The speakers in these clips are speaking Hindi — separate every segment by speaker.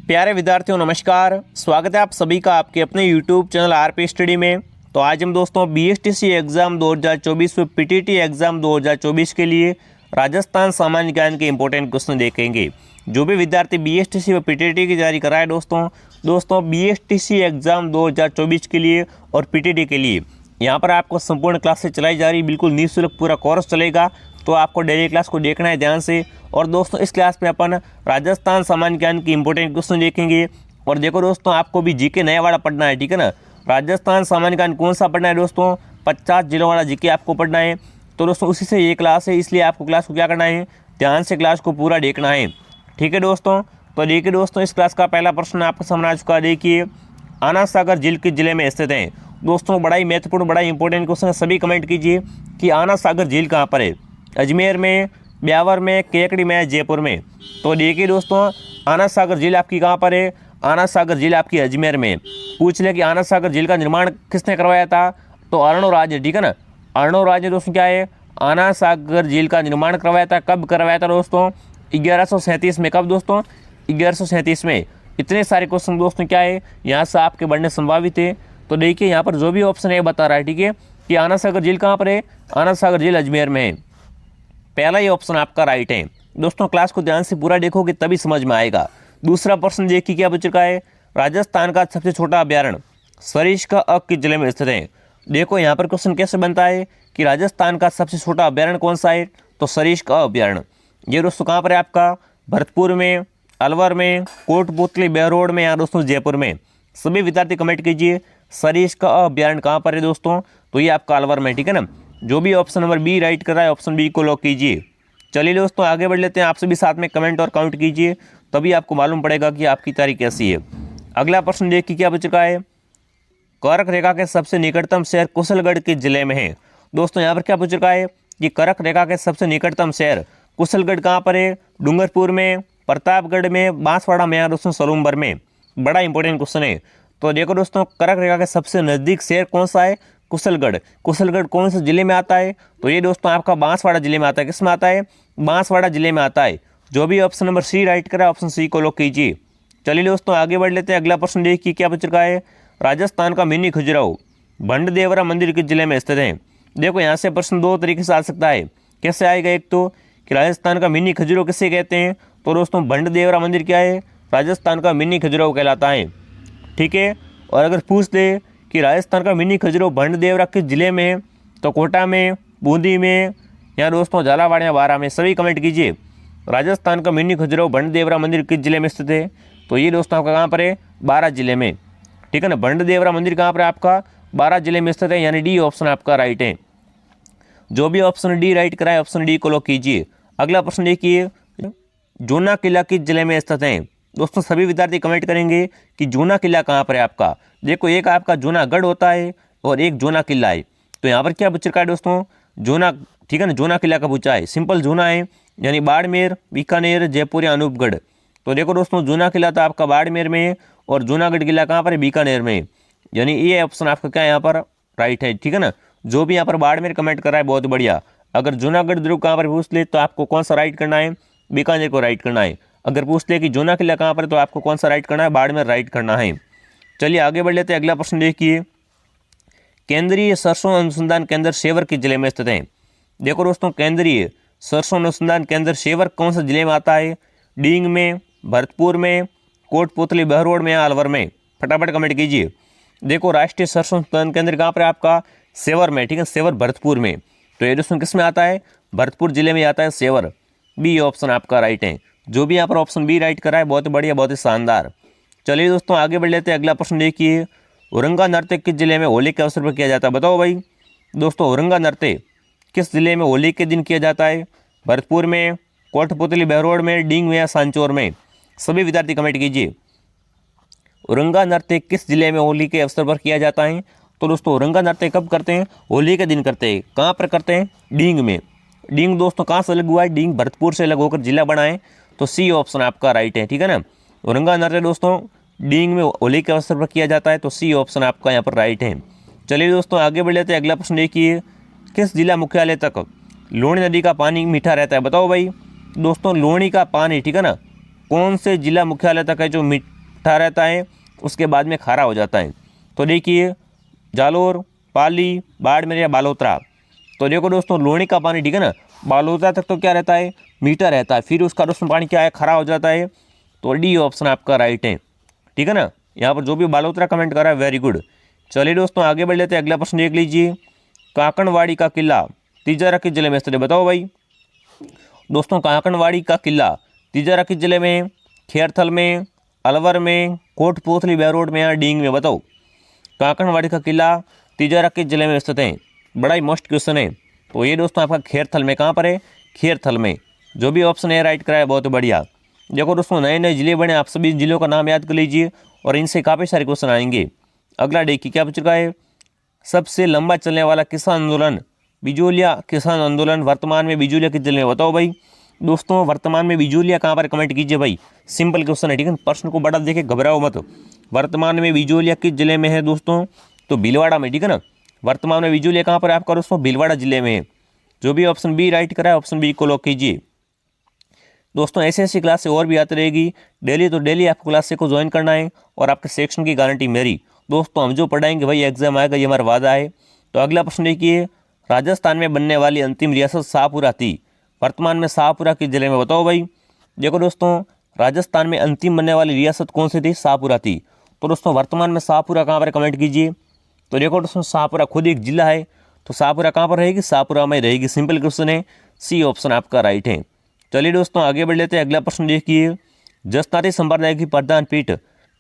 Speaker 1: प्यारे विद्यार्थियों नमस्कार, स्वागत है आप सभी का आपके अपने YouTube चैनल आरपी स्टडी में। तो आज हम दोस्तों बीएसटीसी एग्ज़ाम 2024 व पीटीटी एग्ज़ाम 2024 के लिए राजस्थान सामान्य ज्ञान के इंपॉर्टेंट क्वेश्चन देखेंगे। जो भी विद्यार्थी बीएसटीसी व पीटीटी की तैयारी कर रहा है दोस्तों बीएसटीसी एग्ज़ाम 2024 के लिए और पीटीटी के लिए यहाँ पर आपको संपूर्ण क्लासेस चलाई जा रही, बिल्कुल निःशुल्क पूरा कोर्स चलेगा। तो आपको डेली क्लास को देखना है ध्यान से। और दोस्तों इस क्लास में अपन राजस्थान सामान्य ज्ञान की इंपॉर्टेंट क्वेश्चन देखेंगे। और देखो दोस्तों, आपको भी जीके नया वाला पढ़ना है, ठीक है ना। राजस्थान सामान्य ज्ञान कौन सा पढ़ना है दोस्तों? 50 जिलों वाला जीके आपको पढ़ना है। तो दोस्तों उसी से ये क्लास है, इसलिए आपको क्लास को क्या करना है, ध्यान से क्लास को पूरा देखना है, ठीक है दोस्तों। तो देखिए दोस्तों, इस क्लास का पहला प्रश्न आपको समझ आ चुका है। देखिए, आना सागर झील किस जिले में स्थित है? दोस्तों बड़ा ही महत्वपूर्ण, बड़ा ही इंपॉर्टेंट क्वेश्चन है। सभी कमेंट कीजिए कि आना सागर झील कहाँ पर है? अजमेर में, ब्यावर में, केकड़ी में, जयपुर में? तो देखिए दोस्तों, आना सागर झील आपकी कहाँ पर है? आना सागर झील आपकी अजमेर में। पूछ ले कि आना सागर झील का निर्माण किसने करवाया था? तो अर्णोराज है, ठीक है ना। अर्णोराज ने दोस्तों क्या है, आना सागर झील का निर्माण करवाया था। कब करवाया था दोस्तों? 1137 में। कब दोस्तों? 1137 में। इतने सारे क्वेश्चन दोस्तों क्या है, यहाँ से आपके बढ़ने संभावित है। तो देखिए यहाँ पर जो भी ऑप्शन है बता रहा है, ठीक है, कि आना सागर झील कहाँ पर है? आना सागर झील अजमेर में है। पहला ये ऑप्शन आपका राइट है। दोस्तों क्लास को ध्यान से पूरा देखोगे तभी समझ में आएगा। दूसरा प्रश्न देखिए क्या पूछ चुका है, राजस्थान का सबसे छोटा अभ्यारण्य सरिस्का किस जिले में स्थित है? देखो यहाँ पर क्वेश्चन कैसे बनता है कि राजस्थान का सबसे छोटा अभ्यारण्य कौन सा है? तो सरिस्का अभ्यारण्य। ये दोस्तों कहाँ पर है आपका? भरतपुर में, अलवर में, कोटपुतली बहरोड में या दोस्तों जयपुर में? सभी विद्यार्थी कमेंट कीजिए सरिस्का अभ्यारण्य कहाँ पर है दोस्तों? तो ये आपका अलवर में, ठीक है ना। जो भी ऑप्शन नंबर बी राइट कर रहा है ऑप्शन बी को लॉक कीजिए। चलिए दोस्तों आगे बढ़ लेते हैं। आप सभी साथ में कमेंट और काउंट कीजिए, तभी आपको मालूम पड़ेगा कि आपकी तैयारी कैसी है। अगला प्रश्न देखिए क्या बच चुका है, कर्क रेखा के सबसे निकटतम शहर कुशलगढ़ के जिले में है? दोस्तों यहाँ पर क्या पूछ चुका है कि कर्क रेखा के सबसे निकटतम शहर कुशलगढ़ कहाँ पर है? डूंगरपुर में, प्रतापगढ़ में, बांसवाड़ा में या दोस्तों सलूमबर में? बड़ा इंपॉर्टेंट क्वेश्चन है। तो देखो दोस्तों, कर्क रेखा के सबसे नज़दीक शहर कौन सा है? कुशलगढ़। कुशलगढ़ कौन से जिले में आता है? तो ये दोस्तों आपका बांसवाड़ा जिले में आता है। किस में आता है? बांसवाड़ा जिले में आता है। जो भी ऑप्शन नंबर सी राइट करा ऑप्शन सी को लॉक कीजिए। चलिए दोस्तों आगे बढ़ लेते हैं। अगला प्रश्न देखिए क्या पूछ रखा है, राजस्थान का मिनी खजुराहो भंडदेवरा मंदिर किस जिले में स्थित है? देखो यहाँ से प्रश्न दो तरीके से आ सकता है। कैसे आएगा, एक तो कि राजस्थान का मिनी खजुराहो किसे कहते हैं? तो दोस्तों भंडदेवरा मंदिर क्या है? राजस्थान का मिनी खजुराहो कहलाता है, ठीक है। और अगर पूछ दे कि राजस्थान का मिनी खजुराहो भंडदेवरा किस जिले में है? तो कोटा में, बूंदी में या दोस्तों झालावाड़ या बारां में? सभी कमेंट कीजिए राजस्थान का मिनी खजुराहो भंडदेवरा मंदिर किस जिले में स्थित है? तो ये दोस्तों आपका कहाँ पर है? बारां जिले में, ठीक है ना। भंडदेवरा मंदिर कहाँ पर है आपका? बारां जिले में स्थित है, यानी डी ऑप्शन आपका राइट है। जो भी ऑप्शन डी राइट कराए ऑप्शन डी को लॉक कीजिए। अगला प्रश्न देखिए, जूना किला किस जिले में स्थित है? दोस्तों सभी विद्यार्थी कमेंट करेंगे कि जूना किला कहाँ पर है आपका। देखो एक आपका जूनागढ़ होता है और एक जूना किला है। तो यहाँ पर क्या पूछ रखा है दोस्तों? जूना, ठीक है ना। जूना किला का पूछा है, सिंपल जूना है, यानी बाड़मेर, बीकानेर, जयपुर या अनूपगढ़? तो देखो दोस्तों जूना किला तो आपका बाड़मेर में है और जूनागढ़ किला कहाँ पर है? बीकानेर में, यानी ये ऑप्शन आपका क्या है यहाँ पर राइट है, ठीक है ना। जो भी यहाँ पर बाड़मेर कमेंट कर रहा है बहुत बढ़िया। अगर जूनागढ़ ध्रुव कहाँ पर पूछ ले तो आपको कौन सा राइट करना है? बीकानेर को राइट करना है। अगर पूछ ले कि जूना किला कहाँ पर है तो आपको कौन सा राइट करना है? बाड़मेर राइट करना है। चलिए आगे बढ़ लेते हैं। अगला प्रश्न देखिए, केंद्रीय सरसों अनुसंधान केंद्र सेवर किस जिले में स्थित है? देखो दोस्तों, केंद्रीय सरसों अनुसंधान केंद्र सेवर कौन से जिले में आता है? डींग में, भरतपुर में, कोटपुतली बहरोड में या अलवर में? फटाफट कमेंट कीजिए। देखो राष्ट्रीय सरसों अनुसंधान केंद्र कहाँ पर है आपका? सेवर में, ठीक है, सेवर भरतपुर में। तो ये दोस्तों किस में आता है? भरतपुर जिले में आता है सेवर। बी ऑप्शन आपका राइट है। जो भी यहाँ पर ऑप्शन बी राइट करा है बहुत बढ़िया, बहुत ही शानदार। चलिए दोस्तों आगे बढ़ लेते हैं। अगला प्रश्न देखिए, औरंगा नृत्य किस जिले में होली के अवसर पर किया जाता है? बताओ भाई दोस्तों, औरंगा नृत्य किस जिले में होली के दिन किया जाता है? भरतपुर में, कोटपुतली बहरोड में, डींग में या सांचौर में? सभी विद्यार्थी कमेंट कीजिए औरंगा नृत्य किस जिले में होली के अवसर पर किया जाता है? तो दोस्तों औरंगा नृत्य कब करते हैं? होली के दिन करते हैं। कहाँ पर करते हैं? डींग में। डींग दोस्तों कहाँ से अलग हुआ है? डींग भरतपुर से अलग होकर जिला बना है। तो सी ऑप्शन आपका राइट है, ठीक है ना। औरंगा नृत्य दोस्तों डींग में होली के अवसर पर किया जाता है। तो सी ऑप्शन आपका यहाँ पर राइट है। चलिए दोस्तों आगे बढ़ लेते हैं। अगला प्रश्न देखिए, किस जिला मुख्यालय तक लूणी नदी का पानी मीठा रहता है? बताओ भाई दोस्तों, लूणी का पानी, ठीक है ना, कौन से जिला मुख्यालय तक है जो मीठा रहता है उसके बाद में खारा हो जाता है? तो देखिए जालोर, पाली, बाड़मेर या बालोतरा। तो देखो दोस्तों लूणी का पानी, ठीक है ना, बालोतरा तक तो क्या रहता है, मीठा रहता है, फिर उसका दोस्तों पानी क्या है, खरा हो जाता है। तो डी ऑप्शन आपका राइट है, ठीक है ना। यहाँ पर जो भी बालोतरा कमेंट करा है वेरी गुड। चलिए दोस्तों आगे बढ़ लेते हैं, अगला प्रश्न देख लीजिए। काकड़वाड़ी का किला तिजारा किस जिले में स्थित है? बताओ भाई दोस्तों, काकड़वाड़ी का किला तिजारा किस जिले में? खेरथल में, अलवर में, कोटपूतली बेरोड में या डींग में? बताओ काकड़वाड़ी का किला तिजारा किस जिले में स्थित है? बड़ा ही मस्त क्वेश्चन है। तो ये दोस्तों आपका खेरथल में, कहाँ पर है, खेरथल में। जो भी ऑप्शन है राइट कराया, बहुत बढ़िया। देखो दोस्तों नए नए जिले बने, आप सभी जिलों का नाम याद कर लीजिए और इनसे काफ़ी सारे क्वेश्चन आएंगे। अगला देखिए क्या पूछ रहा है, सबसे लंबा चलने वाला किसान आंदोलन बिजोलिया किसान आंदोलन वर्तमान में बिजोलिया किस जिले में? बताओ भाई दोस्तों, वर्तमान में बिजोलिया कहाँ पर? कमेंट कीजिए भाई, सिंपल क्वेश्चन है, ठीक है, प्रश्न को बड़ा देखे घबराओ मत। वर्तमान में बिजोलिया किस जिले में है दोस्तों? तो भीलवाड़ा में, ठीक है ना। वर्तमान में बिजोलिया कहाँ पर है आपका दोस्तों? भीलवाड़ा जिले में है। जो भी ऑप्शन बी राइट करा है ऑप्शन बी को लॉक कीजिए। दोस्तों ऐसी क्लासें और भी आती रहेगी डेली, तो डेली आपको क्लासें को ज्वाइन करना है और आपके सेक्शन की गारंटी मेरी। दोस्तों हम जो पढ़ाएंगे वही एग्जाम आएगा, ये हमारा वादा है। तो अगला प्रश्न देखिए, राजस्थान में बनने वाली अंतिम रियासत शाहपुरा थी, वर्तमान में शाहपुरा किस जिले में? बताओ भाई। देखो दोस्तों राजस्थान में अंतिम बनने वाली रियासत कौन सी थी? शाहपुरा थी। तो दोस्तों वर्तमान में शाहपुरा कहाँ पर? कमेंट कीजिए। तो देखो दोस्तों शाहपुरा खुद एक जिला है, तो शाहपुरा कहाँ पर रहेगी? शाहपुरा में रहेगी। सिंपल क्वेश्चन है, सी ऑप्शन आपका राइट है। चलिए दोस्तों आगे बढ़ लेते हैं, अगला प्रश्न देखिए, जसनाती संप्रदाय की प्रधान पीठ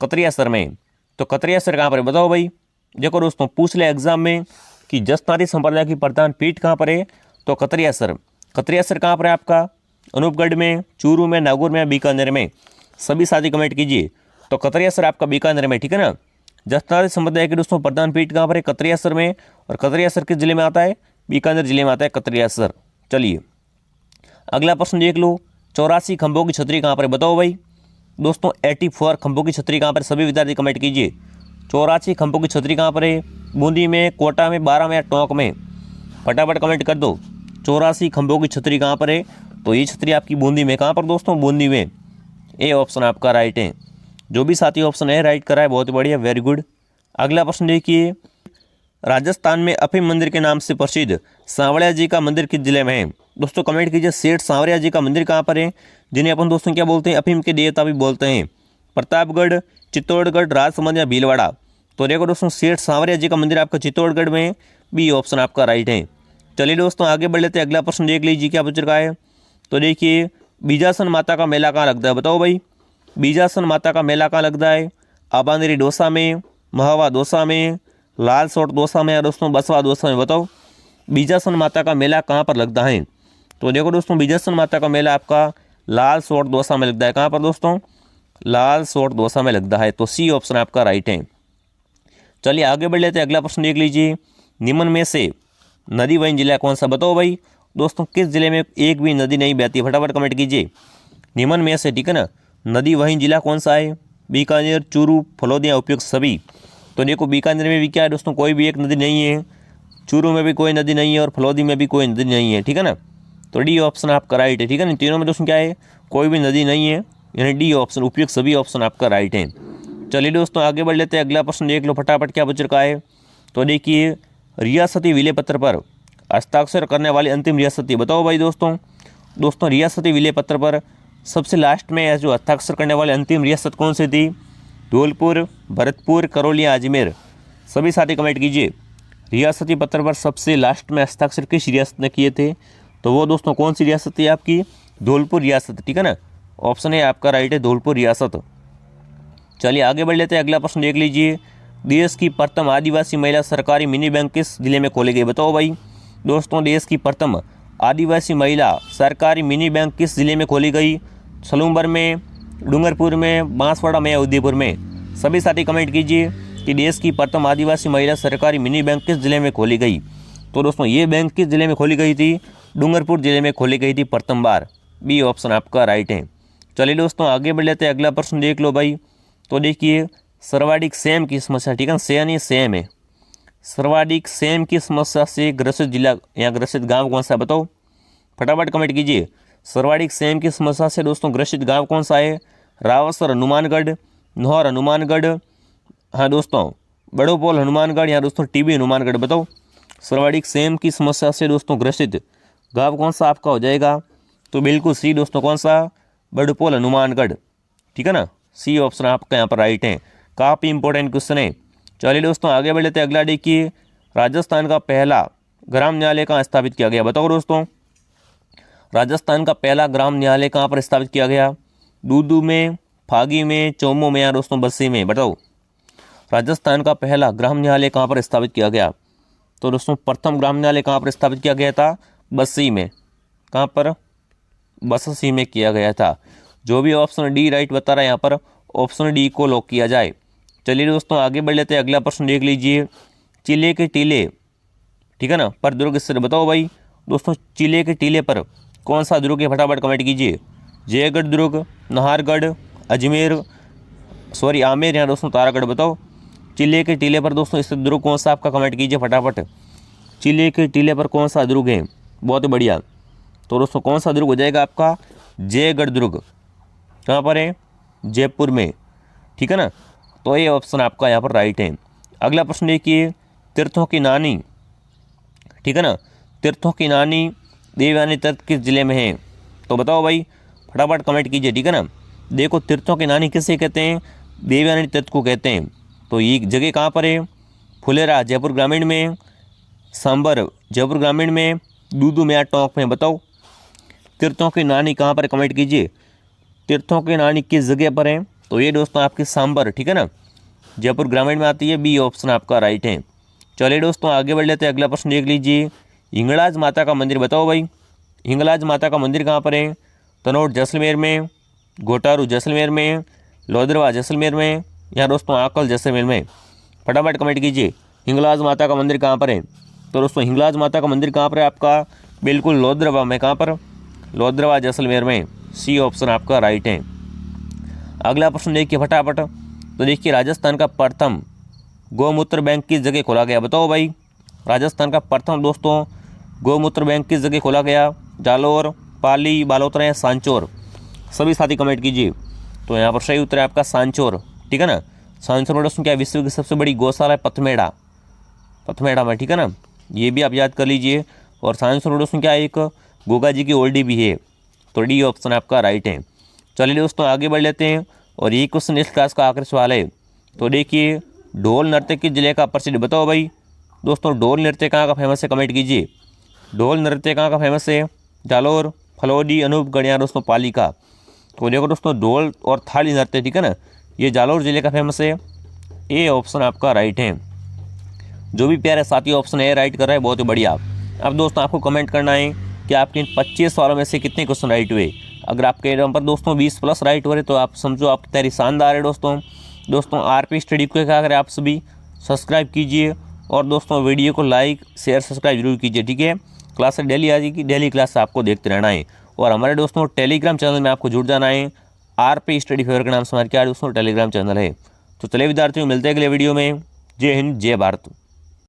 Speaker 1: कतरियासर में। तो कतरियासर कहाँ पर है? बताओ भाई। देखो दोस्तों पूछ ले एग्जाम में कि जसनाती संप्रदाय की प्रधान पीठ कहाँ पर है? तो कतरियासर। कतरियासर कहाँ पर है आपका? अनूपगढ़ में, चूरू में, नागौर में, बीकानेर में? सभी साथी कमेंट कीजिए। तो कतरियासर आपका बीकानेर में, ठीक है ना। जसनाती संप्रदाय की दोस्तों प्रधान पीठ कहाँ पर है? कतरियासर में। और कतरियासर किस जिले में आता है? बीकानेर जिले में आता है कतरियासर। चलिए अगला प्रश्न देख लो, 84 खंभों की छतरी कहाँ पर है? बताओ भाई दोस्तों 84 खंभों की छतरी कहाँ पर? सभी विद्यार्थी कमेंट कीजिए। 84 खंभों की छतरी कहाँ पर है? बूंदी में, कोटा में, बारा में या टोंक में? फटाफट कमेंट कर दो। 84 खंभों की छतरी कहाँ पर है? तो ये छतरी आपकी बूंदी में। कहाँ पर दोस्तों? बूंदी में। ए ऑप्शन आपका राइट है। जो भी साथी ऑप्शन है राइट करा है, बहुत बढ़िया, वेरी गुड। अगला प्रश्न देखिए, राजस्थान में अफीम मंदिर के नाम से प्रसिद्ध सांवरिया जी का मंदिर किस जिले में है? दोस्तों कमेंट कीजिए, सेठ सांवरिया जी का मंदिर कहाँ पर है, जिन्हें अपन दोस्तों क्या बोलते हैं? अफीम के देवता भी बोलते हैं। प्रतापगढ़, चित्तौड़गढ़, राजसमंद या भीलवाड़ा? तो देखो दोस्तों सेठ सांवरिया जी का मंदिर आपका चित्तौड़गढ़ में है। बी ऑप्शन आपका राइट है। चलिए दोस्तों आगे बढ़ लेते हैं, अगला प्रश्न देख लीजिए क्या पूछ रखा है। तो देखिए बीजासन माता का मेला कहाँ लगता है? बताओ भाई बीजासन माता का मेला कहाँ लगता है? आबानेरी दौसा में, महावा दौसा में, लाल सोट दौसा में या दोस्तों बसवा दौसा में? बताओ बीजासन माता का मेला कहाँ पर लगता है? तो देखो दोस्तों बीजासन माता का मेला आपका लाल सोट दौसा में लगता है। कहाँ पर दोस्तों? लाल सोट दौसा में लगता है। तो सी ऑप्शन आपका राइट है। चलिए आगे बढ़ लेते हैं, अगला प्रश्न देख लीजिए, निम्न में से नदी वहीन जिला कौन सा? बताओ भाई दोस्तों किस जिले में एक भी नदी नहीं बहती? फटाफट कमेंट कीजिए। निम्न में से, ठीक है ना, नदी वहीन जिला कौन सा है? बीकानेर, चूरू, फलोदी या उपयुक्त सभी? तो देखो बीकानेर में भी क्या है दोस्तों, कोई भी एक नदी नहीं है, चूरू में भी कोई नदी नहीं है और फलोदी में भी कोई नदी नहीं है, ठीक है ना। तो डी ऑप्शन आपका राइट है, ठीक है ना। तीनों में दोस्तों क्या है? कोई भी नदी नहीं है, यानी डी ऑप्शन उपयुक्त सभी ऑप्शन आपका राइट है। चलिए दोस्तों आगे बढ़ लेते हैं, अगला प्रश्न देख लो फटाफट क्या पूछ रखा है। तो देखिए रियासती विलय पत्र पर हस्ताक्षर करने वाली अंतिम रियासती? बताओ भाई दोस्तों रियासती विलय पत्र पर सबसे लास्ट में जो हस्ताक्षर करने वाली अंतिम रियासत कौन सी थी? धौलपुर, भरतपुर, करौली या अजमेर? सभी साथी कमेंट कीजिए। रियासती पत्र पर सबसे लास्ट में हस्ताक्षर किस रियासत ने किए थे? तो वो दोस्तों कौन सी रियासत थी आपकी? धौलपुर रियासत, ठीक है ना। ऑप्शन है आपका राइट है, धौलपुर रियासत। चलिए आगे बढ़ लेते हैं, अगला प्रश्न देख लीजिए, देश की प्रथम आदिवासी महिला सरकारी मिनी बैंक किस जिले में खोली गई? बताओ भाई दोस्तों देश की प्रथम आदिवासी महिला सरकारी मिनी बैंक किस जिले में खोली गई? सलूमबर में, डूंगरपुर में, बांसवाड़ा में या उदयपुर में? सभी साथी कमेंट कीजिए कि देश की प्रथम आदिवासी महिला सरकारी मिनी बैंक किस जिले में खोली गई? तो दोस्तों ये बैंक किस जिले में खोली गई थी? डूंगरपुर जिले में खोली गई थी प्रथम बार। बी ऑप्शन आपका राइट है। चलिए दोस्तों आगे बढ़ लेते हैं, अगला प्रश्न देख लो भाई। तो देखिए सर्वाधिक सेम की समस्या, ठीक है, सेम ही सेम है, सर्वाधिक सेम की समस्या से ग्रसित जिला या ग्रसित गांव कौन सा? बताओ फटाफट कमेंट कीजिए। सर्वाधिक सेम की समस्या से दोस्तों ग्रसित गांव कौन सा है? रावसर हनुमानगढ़, नौहर हनुमानगढ़, हाँ दोस्तों बड़ो पोल हनुमानगढ़, यहाँ दोस्तों टीबी हनुमानगढ़। बताओ सर्वाधिक सेम की समस्या से दोस्तों ग्रसित गाँव कौन सा आपका हो जाएगा? तो बिल्कुल सी दोस्तों, कौन सा? बड़पोल हनुमानगढ़, ठीक है ना, सी ऑप्शन आपका यहाँ पर राइट है। काफ़ी इंपॉर्टेंट क्वेश्चन है। चलिए दोस्तों आगे बढ़ लेते हैं। अगला देखिए, राजस्थान का पहला ग्राम न्यायालय कहाँ स्थापित किया गया? बताओ दोस्तों, राजस्थान का पहला ग्राम न्यायालय कहाँ पर स्थापित किया गया? दूदू में, फागी में, चौमो में या दोस्तों बस्सी में? बताओ राजस्थान का पहला ग्राम न्यायालय कहाँ पर स्थापित किया गया? तो दोस्तों प्रथम ग्राम न्यायालय कहाँ पर स्थापित किया गया था? बस्सी में। कहाँ पर? बस्सी में किया गया था। जो भी ऑप्शन डी राइट बता रहा है यहाँ पर, ऑप्शन डी को लॉक किया जाए। चलिए दोस्तों आगे बढ़ लेते हैं। अगला प्रश्न देख लीजिए, चिले के टीले, ठीक है ना, पर दुर्ग स्थित। बताओ भाई दोस्तों, चिले के टीले पर कौन सा दुर्ग है? फटाफट कमेंट कीजिए। जयगढ़ दुर्ग, नाहरगढ़, अजमेर, सॉरी आमेर या दोस्तों तारागढ़। बताओ चिले के टीले पर दोस्तों स्थित दुर्ग कौन सा आपका? कमेंट कीजिए फटाफट। चिले के टीले पर कौन सा दुर्ग है? बहुत बढ़िया। तो दोस्तों कौन सा दुर्ग हो जाएगा आपका? जयगढ़ दुर्ग। कहाँ पर है? जयपुर में, ठीक है ना। तो ये ऑप्शन आपका यहाँ पर राइट है। अगला प्रश्न देखिए, तीर्थों की नानी, ठीक है ना, तीर्थों की नानी देवयानी तीर्थ किस जिले में है? तो बताओ भाई फटाफट कमेंट कीजिए, ठीक है ना। देखो तीर्थों की नानी किसे कहते हैं? देवयानी तीर्थ को कहते हैं। तो ये जगह कहाँ पर है? फुलेरा जयपुर ग्रामीण में, सांबर जयपुर ग्रामीण में, दूदू में या टोंक में? बताओ तीर्थों की नानी कहाँ पर? कमेंट कीजिए। तीर्थों की नानी किस जगह पर है? तो ये दोस्तों आपकी सांबर, ठीक है ना, जयपुर ग्रामीण में आती है। बी ऑप्शन आपका राइट है। चलिए दोस्तों आगे बढ़ लेते हैं। अगला प्रश्न देख लीजिए, हिंगलाज माता का मंदिर। बताओ भाई हिंगलाज माता का मंदिर कहाँ पर है? तनोट जैसलमेर में, घोटारू जैसलमेर में, लोधरवा जैसलमेर में या दोस्तों आकल जैसलमेर में? फटाफट कमेंट कीजिए। हिंगलाज माता का मंदिर कहाँ पर है? तो दोस्तों हिंगलाज माता का मंदिर कहाँ पर है आपका? बिल्कुल लोधरवा में। कहाँ पर? लोधरवा जैसलमेर में। सी ऑप्शन आपका राइट है। अगला प्रश्न देखिए फटाफट। तो देखिए राजस्थान का प्रथम गौमूत्र बैंक किस जगह खोला गया? बताओ भाई राजस्थान का प्रथम दोस्तों गौमूत्र बैंक किस जगह खोला गया? जालोर, पाली, बालोतरा या सांचौर? सभी साथी कमेंट कीजिए। तो यहाँ पर सही उत्तर है आपका सांचौर, ठीक है ना। सांचौर में दोस्तों क्या विश्व की सबसे बड़ी गौशाला है? पथमेड़ा में, ठीक है ना, ये भी आप याद कर लीजिए। और सांचौर में दोस्तों क्या एक गोगा जी की ओल्डी भी है। तो डी ऑप्शन आपका राइट है। चलिए दोस्तों आगे बढ़ लेते हैं। और ये क्वेश्चन इस क्लास का आखिरी सवाल है। तो देखिए ढोल नृत्य किस जिले का प्रसिद्ध? बताओ भाई दोस्तों ढोल नृत्य कहाँ का फेमस है? कमेंट कीजिए। ढोल नृत्य कहाँ का फेमस है? जालोर, फलौदी, अनूपगढ़ या दोस्तों पाली का? तो देखो दोस्तों ढोल और थाली नृत्य, ठीक है ना, ये जालोर जिले का फेमस है। ए ऑप्शन आपका राइट है। जो भी प्यारे साथी ऑप्शन ए राइट कर रहा है बहुत ही बढ़िया। अब दोस्तों आपको कमेंट करना है कि आपके इन 25 सवालों में से कितने क्वेश्चन राइट हुए। अगर आपके नंबर दोस्तों 20+ राइट हो रहे तो आप समझो आपकी तैयारी शानदार है। दोस्तों आरपी स्टडी को क्या करें, आप सभी सब्सक्राइब कीजिए और दोस्तों वीडियो को लाइक शेयर सब्सक्राइब जरूर कीजिए, ठीक है। क्लास डेली आ जाएगी, डेली क्लास आपको देखते रहना है। और हमारे दोस्तों टेलीग्राम चैनल में आपको जुड़ जाना है। आरपी स्टडी फेवर के नाम से हमारे क्या दोस्तों टेलीग्राम चैनल है। तो चलिए विद्यार्थियों मिलते हैं अगले वीडियो में। जय हिंद, जय भारत।